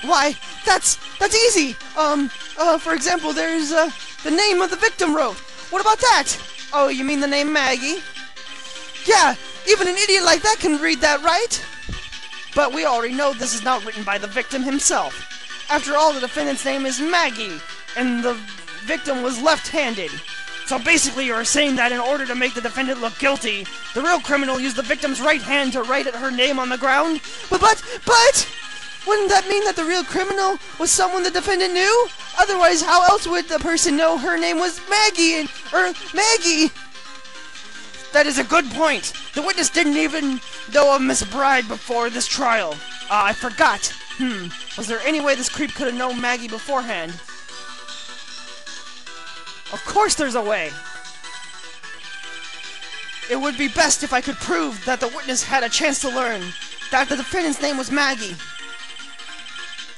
Why, that's easy. For example, there's, the name of the victim wrote. What about that? Oh, you mean the name Maggie? Yeah, even an idiot like that can read that, right? But we already know this is not written by the victim himself. After all, the defendant's name is Maggie, and the victim was left-handed. So basically you're saying that in order to make the defendant look guilty, the real criminal used the victim's right hand to write her name on the ground? But, wouldn't that mean that the real criminal was someone the defendant knew? Otherwise, how else would the person know her name was Maggie Maggie? That is a good point. The witness didn't even know of Miss Bride before this trial. I forgot. Was there any way this creep could have known Maggie beforehand? Of course there's a way! It would be best if I could prove that the witness had a chance to learn that the defendant's name was Maggie.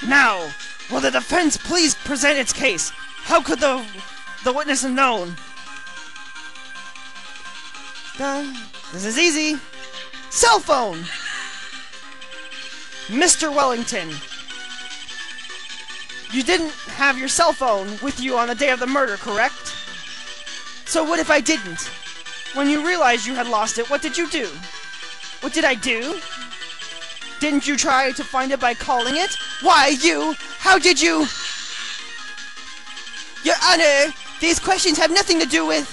Now, will the defense please present its case? How could the witness have known? This is easy. Cell phone! Mr. Wellington, you didn't have your cell phone with you on the day of the murder, correct? So what if I didn't? When you realized you had lost it, what did you do? What did I do? Didn't you try to find it by calling it? Why, you? How did you? Your Honor, these questions have nothing to do with...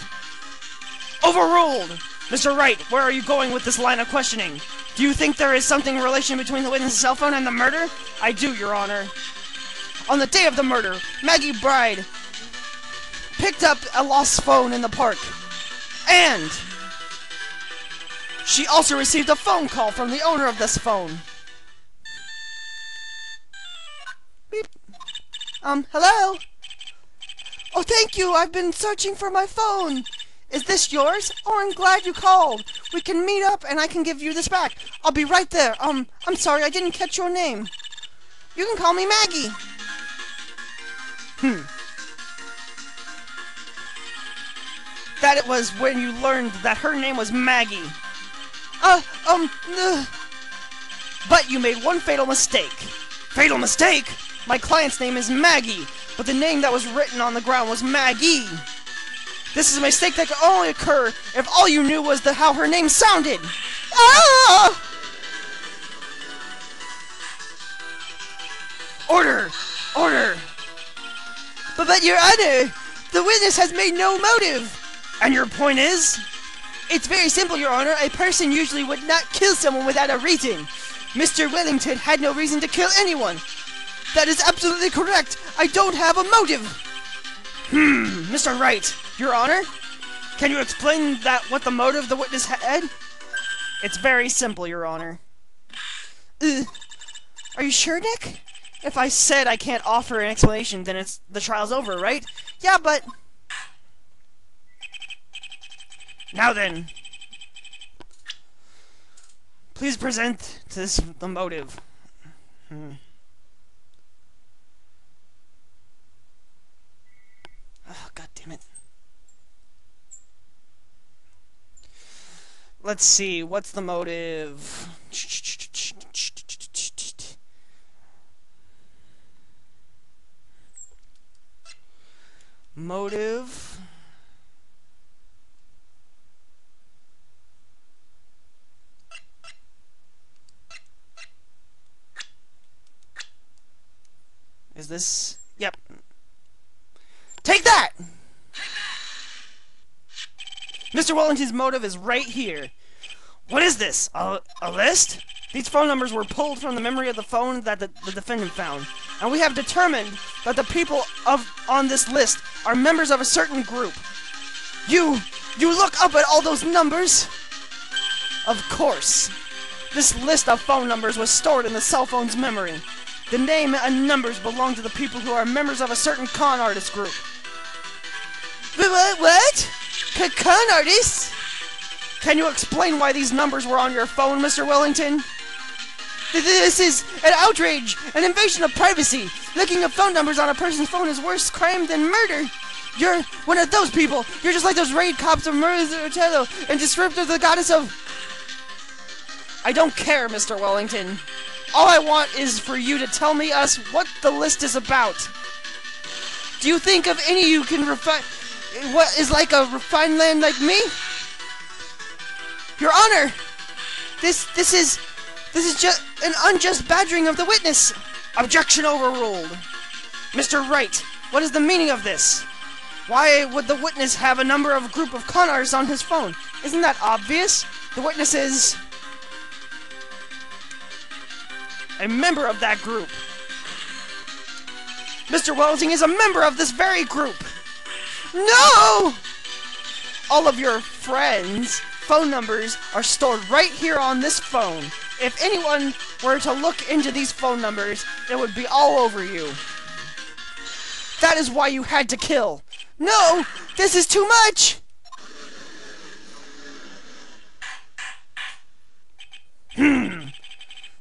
Overruled! Mr. Wright, where are you going with this line of questioning? Do you think there is something in relation between the witness's cell phone and the murder? I do, Your Honor. On the day of the murder, Maggie Bride picked up a lost phone in the park. And she also received a phone call from the owner of this phone. Beep. Hello? Oh, thank you. I've been searching for my phone. Is this yours? Oh, I'm glad you called. We can meet up and I can give you this back. I'll be right there. I'm sorry, I didn't catch your name. You can call me Maggie. That it was when you learned that her name was Maggie. But you made one fatal mistake. Fatal mistake? My client's name is Maggie, but the name that was written on the ground was Maggie. This is a mistake that could only occur if all you knew was how her name sounded. Ah! Order! Order! But Your Honor, the witness has made no motive. And your point is? It's very simple, Your Honor. A person usually would not kill someone without a reason. Mr. Wellington had no reason to kill anyone. That is absolutely correct. I don't have a motive. Mr. Wright, Your Honor, can you explain what the motive the witness had? It's very simple, Your Honor. Are you sure, Nick? If I said I can't offer an explanation, then the trial's over, right? Yeah, but... Now then, please present the motive. Oh, God damn it. Let's see, what's the motive? Motive... Is this... Yep. Take that! Mr. Wellington's motive is right here. What is this? A list? These phone numbers were pulled from the memory of the phone that the defendant found. And we have determined that the people on this list are members of a certain group. You look up at all those numbers? Of course. This list of phone numbers was stored in the cell phone's memory. The name and numbers belong to the people who are members of a certain con artist group. What? Con artists? Can you explain why these numbers were on your phone, Mr. Wellington? This is an outrage, an invasion of privacy. Looking up phone numbers on a person's phone is worse crime than murder. You're one of those people. You're just like those raid cops of Murder and disruptor the goddess of... I don't care, Mr. Wellington. All I want is for you to tell me what the list is about. Do you think of any you can what is like a refined land like me? Your Honor, this is just an unjust badgering of the witness. Objection overruled. Mr. Wright, what is the meaning of this? Why would the witness have a group of con artists on his phone? Isn't that obvious? The witness is a member of that group. Mr. Wellington is a member of this very group. No! All of your friends' phone numbers are stored right here on this phone. If anyone were to look into these phone numbers, it would be all over you. That is why you had to kill. No! This is too much!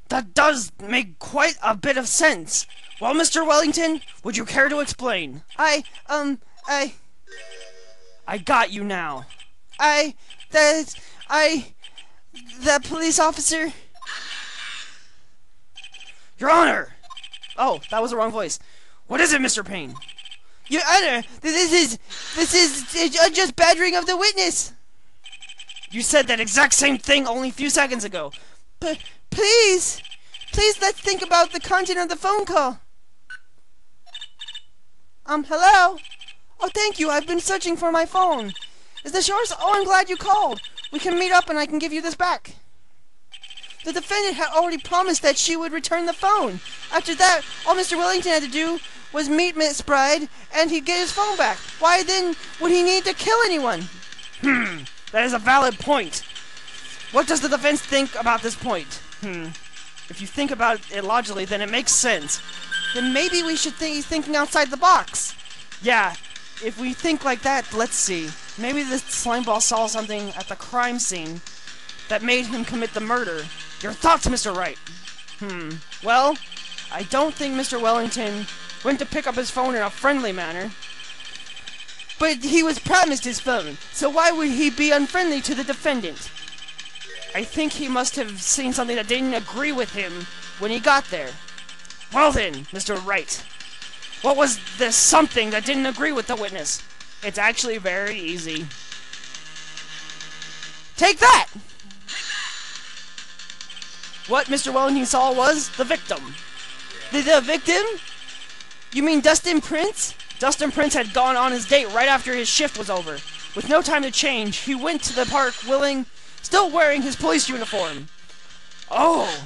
That does make quite a bit of sense. Well, Mr. Wellington, would you care to explain? I got you now. The police officer... Your Honor! Oh, that was the wrong voice. What is it, Mr. Payne? Your Honor, this is unjust badgering of the witness. You said that exact same thing only a few seconds ago. But please, let's think about the content of the phone call. Hello? Oh, thank you. I've been searching for my phone. Is this yours? Oh, I'm glad you called. We can meet up and I can give you this back. The defendant had already promised that she would return the phone. After that, all Mr. Wellington had to do was meet Miss Bride and he'd get his phone back. Why then would he need to kill anyone? That is a valid point. What does the defense think about this point? If you think about it logically, then it makes sense. Then maybe we should he's thinking outside the box. Yeah, if we think like that, let's see. Maybe this slimeball saw something at the crime scene that made him commit the murder. Your thoughts, Mr. Wright? Well, I don't think Mr. Wellington went to pick up his phone in a friendly manner. But he was promised his phone, so why would he be unfriendly to the defendant? I think he must have seen something that didn't agree with him when he got there. Well then, Mr. Wright, what was this something that didn't agree with the witness? It's actually very easy. Take that! What Mr. Wellington saw was the victim. The victim? You mean Dustin Prince? Dustin Prince had gone on his date right after his shift was over. With no time to change, he went to the park still wearing his police uniform. Oh.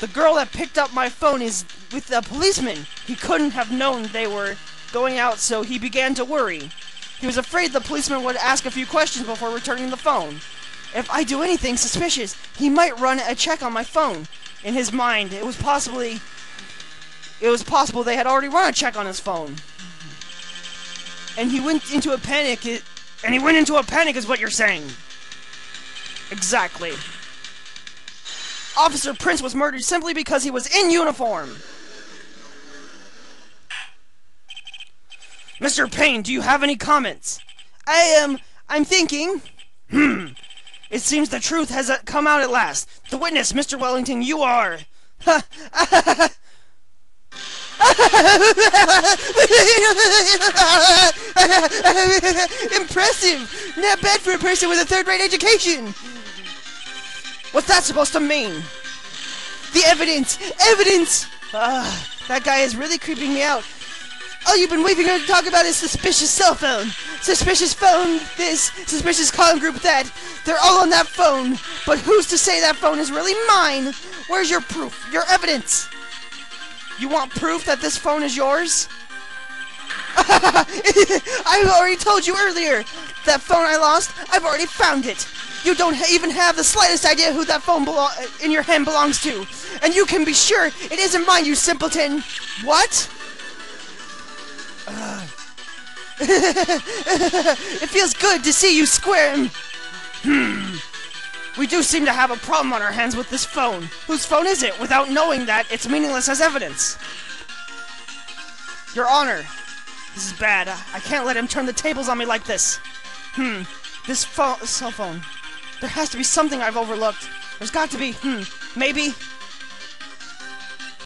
The girl that picked up my phone is with a policeman. He couldn't have known they were going out, so he began to worry. He was afraid the policeman would ask a few questions before returning the phone. If I do anything suspicious, he might run a check on my phone. In his mind, it was possible they had already run a check on his phone. And he went into a panic. Is what you're saying. Exactly. Officer Prince was murdered simply because he was in uniform. Mr. Payne, do you have any comments? I'm thinking. It seems the truth has come out at last. The witness, Mr. Wellington, you are... Impressive! Not bad for a person with a third-rate education! What's that supposed to mean? The evidence! Evidence! That guy is really creeping me out. All you've been waiting to talk about is suspicious cell phone. Suspicious phone this, suspicious con group that. They're all on that phone. But who's to say that phone is really mine? Where's your proof? Your evidence? You want proof that this phone is yours? I already told you earlier. That phone I lost, I've already found it. You don't even have the slightest idea who that phone in your hand belongs to. And you can be sure it isn't mine, you simpleton. What? It feels good to see you squirm. We do seem to have a problem on our hands with this phone. Whose phone is it? Without knowing that, it's meaningless as evidence. Your Honor, this is bad. I can't let him turn the tables on me like this. This cell phone There has to be something I've overlooked. There's got to be. Maybe.